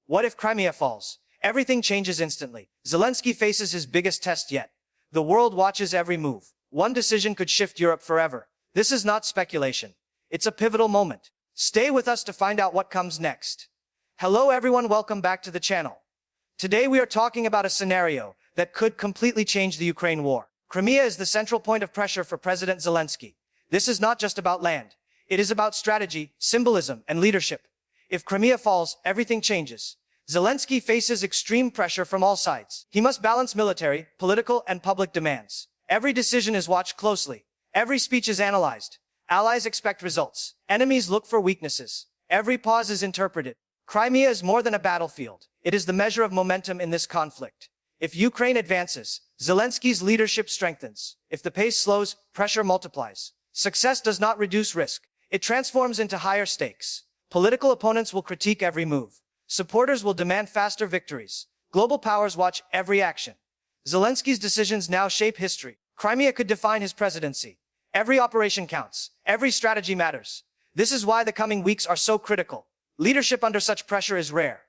What if Crimea falls? Everything changes instantly. Zelensky faces his biggest test yet. The world watches every move. One decision could shift Europe forever. This is not speculation. It's a pivotal moment. Stay with us to find out what comes next. Hello everyone, welcome back to the channel. Today we are talking about a scenario that could completely change the Ukraine war. Crimea is the central point of pressure for President Zelensky. This is not just about land. It is about strategy, symbolism, and leadership. If Crimea falls, everything changes. Zelensky faces extreme pressure from all sides. He must balance military, political, and public demands. Every decision is watched closely. Every speech is analyzed. Allies expect results. Enemies look for weaknesses. Every pause is interpreted. Crimea is more than a battlefield. It is the measure of momentum in this conflict. If Ukraine advances, Zelensky's leadership strengthens. If the pace slows, pressure multiplies. Success does not reduce risk. It transforms into higher stakes. Political opponents will critique every move. Supporters will demand faster victories. Global powers watch every action. Zelensky's decisions now shape history. Crimea could define his presidency. Every operation counts. Every strategy matters. This is why the coming weeks are so critical. Leadership under such pressure is rare.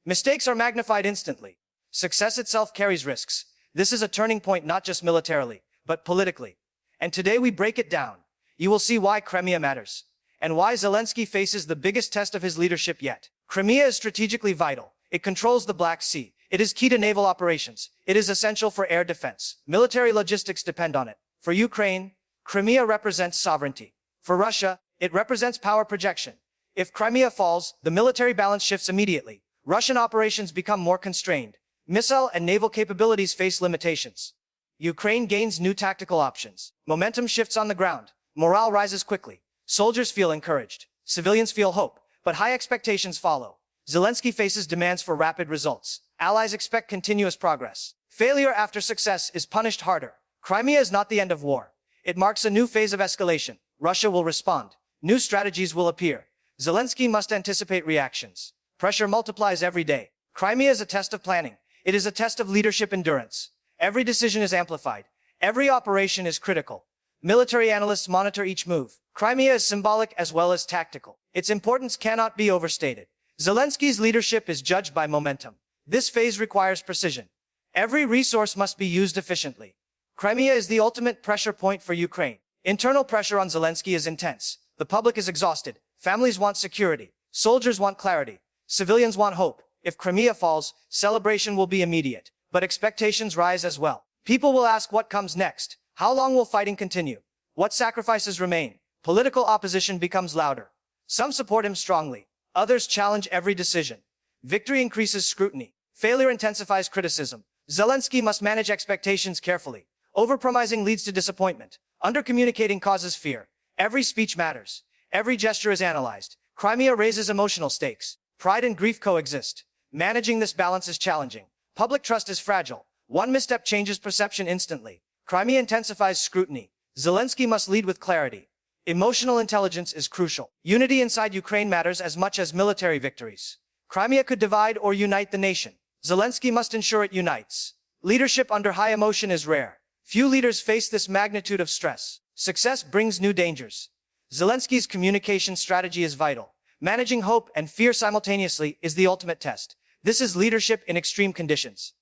Mistakes are magnified instantly. Success itself carries risks. This is a turning point not just militarily, but politically. And today we break it down. You will see why Crimea matters, and why Zelensky faces the biggest test of his leadership yet. Crimea is strategically vital. It controls the Black Sea. It is key to naval operations. It is essential for air defense. Military logistics depend on it. For Ukraine, Crimea represents sovereignty. For Russia, it represents power projection. If Crimea falls, the military balance shifts immediately. Russian operations become more constrained. Missile and naval capabilities face limitations. Ukraine gains new tactical options. Momentum shifts on the ground. Morale rises quickly. Soldiers feel encouraged. Civilians feel hope, but high expectations follow. Zelensky faces demands for rapid results. Allies expect continuous progress. Failure after success is punished harder. Crimea is not the end of war. It marks a new phase of escalation. Russia will respond. New strategies will appear. Zelensky must anticipate reactions. Pressure multiplies every day. Crimea is a test of planning. It is a test of leadership endurance. Every decision is amplified. Every operation is critical. Military analysts monitor each move. Crimea is symbolic as well as tactical. Its importance cannot be overstated. Zelensky's leadership is judged by momentum. This phase requires precision. Every resource must be used efficiently. Crimea is the ultimate pressure point for Ukraine. Internal pressure on Zelensky is intense. The public is exhausted. Families want security. Soldiers want clarity. Civilians want hope. If Crimea falls, celebration will be immediate. But expectations rise as well. People will ask what comes next. How long will fighting continue? What sacrifices remain? Political opposition becomes louder. Some support him strongly. Others challenge every decision. Victory increases scrutiny. Failure intensifies criticism. Zelensky must manage expectations carefully. Overpromising leads to disappointment. Undercommunicating causes fear. Every speech matters. Every gesture is analyzed. Crimea raises emotional stakes. Pride and grief coexist. Managing this balance is challenging. Public trust is fragile. One misstep changes perception instantly. Crimea intensifies scrutiny. Zelensky must lead with clarity. Emotional intelligence is crucial. Unity inside Ukraine matters as much as military victories. Crimea could divide or unite the nation. Zelensky must ensure it unites. Leadership under high emotion is rare. Few leaders face this magnitude of stress. Success brings new dangers. Zelensky's communication strategy is vital. Managing hope and fear simultaneously is the ultimate test. This is leadership in extreme conditions.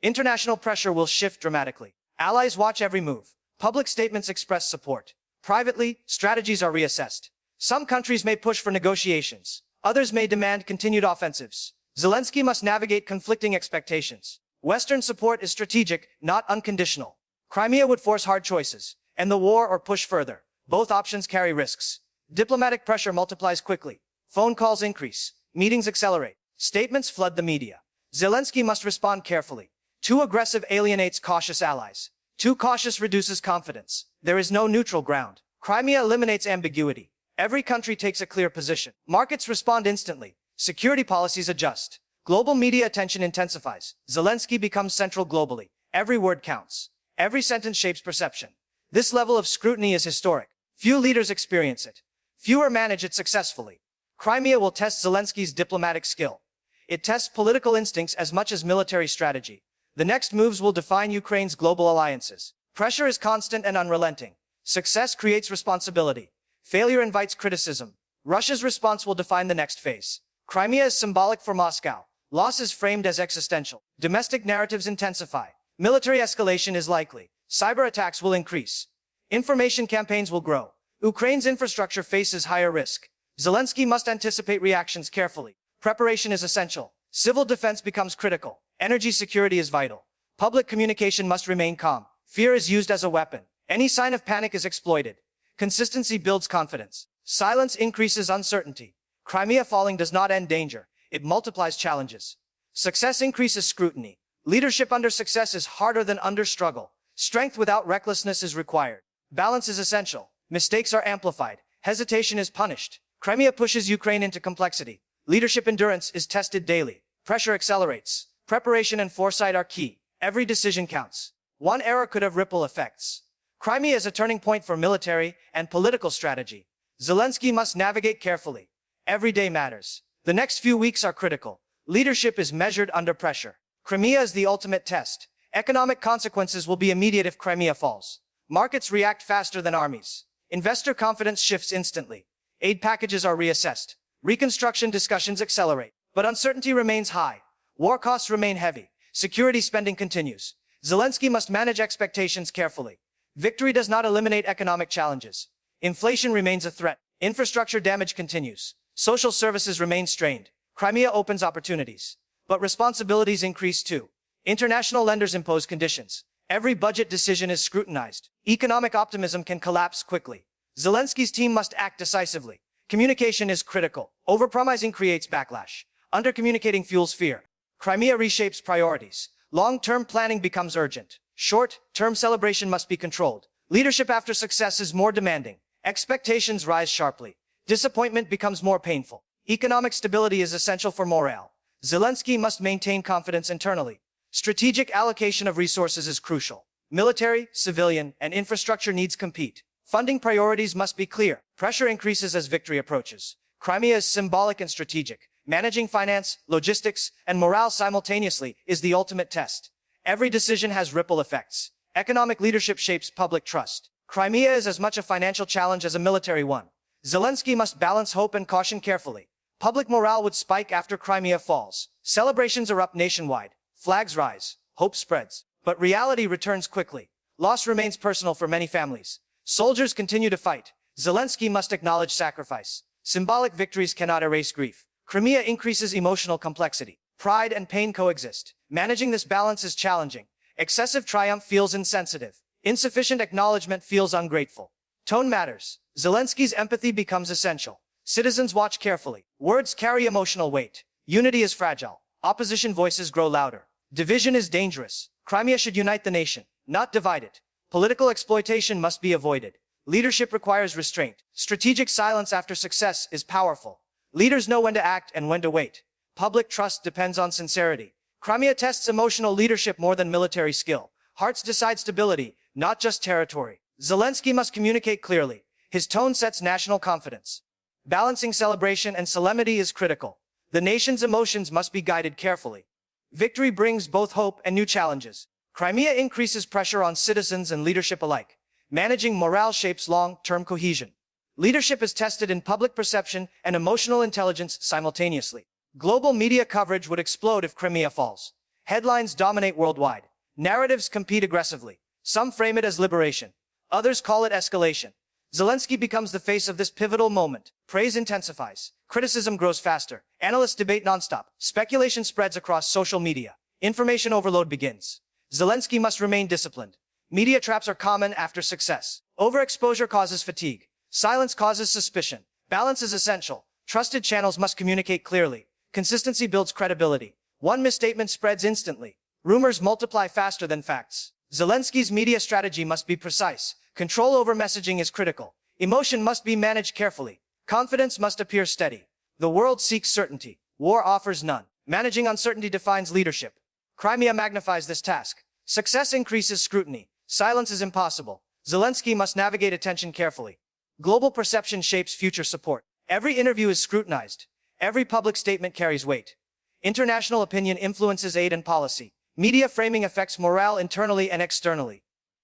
International pressure will shift dramatically. Allies watch every move. Public statements express support. Privately, strategies are reassessed. Some countries may push for negotiations. Others may demand continued offensives. Zelensky must navigate conflicting expectations. Western support is strategic, not unconditional. Crimea would force hard choices. End the war or push further. Both options carry risks. Diplomatic pressure multiplies quickly. Phone calls increase. Meetings accelerate. Statements flood the media. Zelensky must respond carefully. Too aggressive alienates cautious allies. Too cautious reduces confidence. There is no neutral ground. Crimea eliminates ambiguity. Every country takes a clear position. Markets respond instantly. Security policies adjust. Global media attention intensifies. Zelensky becomes central globally. Every word counts. Every sentence shapes perception. This level of scrutiny is historic. Few leaders experience it. Fewer manage it successfully. Crimea will test Zelensky's diplomatic skill. It tests political instincts as much as military strategy. The next moves will define Ukraine's global alliances. Pressure is constant and unrelenting. Success creates responsibility. Failure invites criticism. Russia's response will define the next phase. Crimea is symbolic for Moscow. Loss is framed as existential. Domestic narratives intensify. Military escalation is likely. Cyber attacks will increase. Information campaigns will grow. Ukraine's infrastructure faces higher risk. Zelensky must anticipate reactions carefully. Preparation is essential. Civil defense becomes critical. Energy security is vital. Public communication must remain calm. Fear is used as a weapon. Any sign of panic is exploited. Consistency builds confidence. Silence increases uncertainty. Crimea falling does not end danger. It multiplies challenges. Success increases scrutiny. Leadership under success is harder than under struggle. Strength without recklessness is required. Balance is essential. Mistakes are amplified. Hesitation is punished. Crimea pushes Ukraine into complexity. Leadership endurance is tested daily. Pressure accelerates. Preparation and foresight are key. Every decision counts. One error could have ripple effects. Crimea is a turning point for military and political strategy. Zelensky must navigate carefully. Every day matters. The next few weeks are critical. Leadership is measured under pressure. Crimea is the ultimate test. Economic consequences will be immediate if Crimea falls. Markets react faster than armies. Investor confidence shifts instantly. Aid packages are reassessed. Reconstruction discussions accelerate. But uncertainty remains high. War costs remain heavy. Security spending continues. Zelensky must manage expectations carefully. Victory does not eliminate economic challenges. Inflation remains a threat. Infrastructure damage continues. Social services remain strained. Crimea opens opportunities. But responsibilities increase too. International lenders impose conditions. Every budget decision is scrutinized. Economic optimism can collapse quickly. Zelensky's team must act decisively. Communication is critical. Overpromising creates backlash. Undercommunicating fuels fear. Crimea reshapes priorities. Long-term planning becomes urgent. Short-term celebration must be controlled. Leadership after success is more demanding. Expectations rise sharply. Disappointment becomes more painful. Economic stability is essential for morale. Zelensky must maintain confidence internally. Strategic allocation of resources is crucial. Military, civilian, and infrastructure needs compete. Funding priorities must be clear. Pressure increases as victory approaches. Crimea is symbolic and strategic. Managing finance, logistics, and morale simultaneously is the ultimate test. Every decision has ripple effects. Economic leadership shapes public trust. Crimea is as much a financial challenge as a military one. Zelensky must balance hope and caution carefully. Public morale would spike after Crimea falls. Celebrations erupt nationwide. Flags rise. Hope spreads. But reality returns quickly. Loss remains personal for many families. Soldiers continue to fight. Zelensky must acknowledge sacrifice. Symbolic victories cannot erase grief. Crimea increases emotional complexity. Pride and pain coexist. Managing this balance is challenging. Excessive triumph feels insensitive. Insufficient acknowledgement feels ungrateful. Tone matters. Zelensky's empathy becomes essential. Citizens watch carefully. Words carry emotional weight. Unity is fragile. Opposition voices grow louder. Division is dangerous. Crimea should unite the nation, not divide it. Political exploitation must be avoided. Leadership requires restraint. Strategic silence after success is powerful. Leaders know when to act and when to wait. Public trust depends on sincerity. Crimea tests emotional leadership more than military skill. Hearts decide stability, not just territory. Zelensky must communicate clearly. His tone sets national confidence. Balancing celebration and solemnity is critical. The nation's emotions must be guided carefully. Victory brings both hope and new challenges. Crimea increases pressure on citizens and leadership alike. Managing morale shapes long-term cohesion. Leadership is tested in public perception and emotional intelligence simultaneously. Global media coverage would explode if Crimea falls. Headlines dominate worldwide. Narratives compete aggressively. Some frame it as liberation. Others call it escalation. Zelensky becomes the face of this pivotal moment. Praise intensifies. Criticism grows faster. Analysts debate nonstop. Speculation spreads across social media. Information overload begins. Zelensky must remain disciplined. Media traps are common after success. Overexposure causes fatigue. Silence causes suspicion. Balance is essential. Trusted channels must communicate clearly. Consistency builds credibility. One misstatement spreads instantly. Rumors multiply faster than facts. Zelensky's media strategy must be precise. Control over messaging is critical. Emotion must be managed carefully. Confidence must appear steady. The world seeks certainty. War offers none. Managing uncertainty defines leadership. Crimea magnifies this task. Success increases scrutiny. Silence is impossible. Zelensky must navigate attention carefully. Global perception shapes future support. Every interview is scrutinized. Every public statement carries weight. International opinion influences aid and policy. Media framing affects morale internally and externally.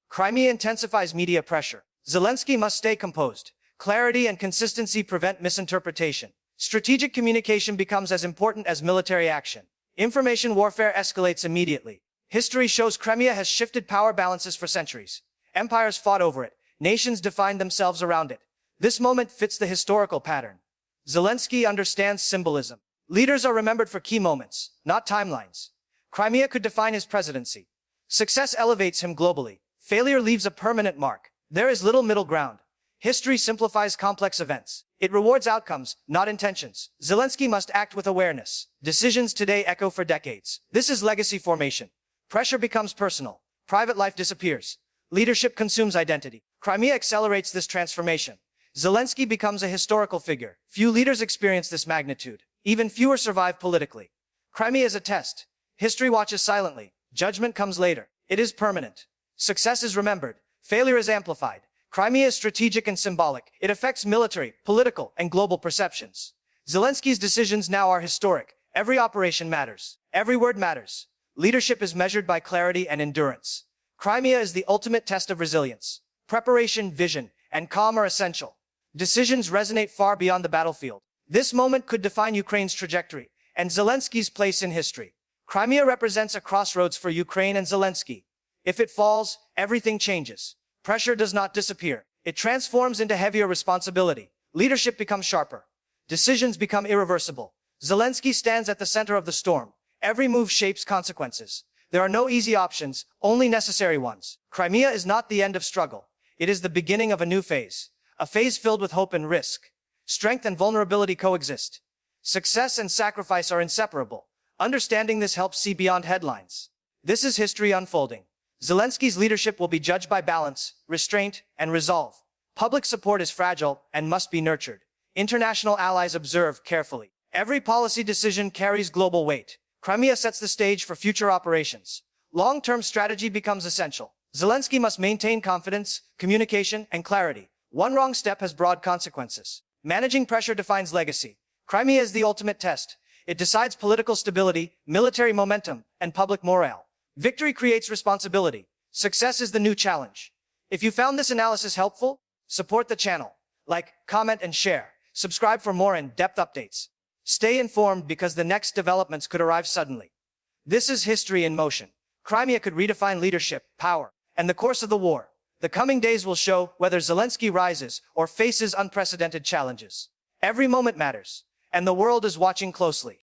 Crimea intensifies media pressure. Zelensky must stay composed. Clarity and consistency prevent misinterpretation. Strategic communication becomes as important as military action. Information warfare escalates immediately. History shows Crimea has shifted power balances for centuries. Empires fought over it. Nations defined themselves around it. This moment fits the historical pattern. Zelensky understands symbolism. Leaders are remembered for key moments, not timelines. Crimea could define his presidency. Success elevates him globally. Failure leaves a permanent mark. There is little middle ground. History simplifies complex events. It rewards outcomes, not intentions. Zelensky must act with awareness. Decisions today echo for decades. This is legacy formation. Pressure becomes personal. Private life disappears. Leadership consumes identity. Crimea accelerates this transformation. Zelensky becomes a historical figure. Few leaders experience this magnitude. Even fewer survive politically. Crimea is a test. History watches silently. Judgment comes later. It is permanent. Success is remembered. Failure is amplified. Crimea is strategic and symbolic. It affects military, political, and global perceptions. Zelensky's decisions now are historic. Every operation matters. Every word matters. Leadership is measured by clarity and endurance. Crimea is the ultimate test of resilience. Preparation, vision, and calm are essential. Decisions resonate far beyond the battlefield. This moment could define Ukraine's trajectory and Zelensky's place in history. Crimea represents a crossroads for Ukraine and Zelensky. If it falls, everything changes. Pressure does not disappear. It transforms into heavier responsibility. Leadership becomes sharper. Decisions become irreversible. Zelensky stands at the center of the storm. Every move shapes consequences. There are no easy options, only necessary ones. Crimea is not the end of struggle. It is the beginning of a new phase. A phase filled with hope and risk. Strength and vulnerability coexist. Success and sacrifice are inseparable. Understanding this helps see beyond headlines. This is history unfolding. Zelensky's leadership will be judged by balance, restraint, and resolve. Public support is fragile and must be nurtured. International allies observe carefully. Every policy decision carries global weight. Crimea sets the stage for future operations. Long-term strategy becomes essential. Zelensky must maintain confidence, communication, and clarity. One wrong step has broad consequences. Managing pressure defines legacy. Crimea is the ultimate test. It decides political stability, military momentum, and public morale. Victory creates responsibility. Success is the new challenge. If you found this analysis helpful, support the channel. Like, comment, and share. Subscribe for more in-depth updates. Stay informed because the next developments could arrive suddenly. This is history in motion. Crimea could redefine leadership, power, and the course of the war. The coming days will show whether Zelensky rises or faces unprecedented challenges. Every moment matters, and the world is watching closely.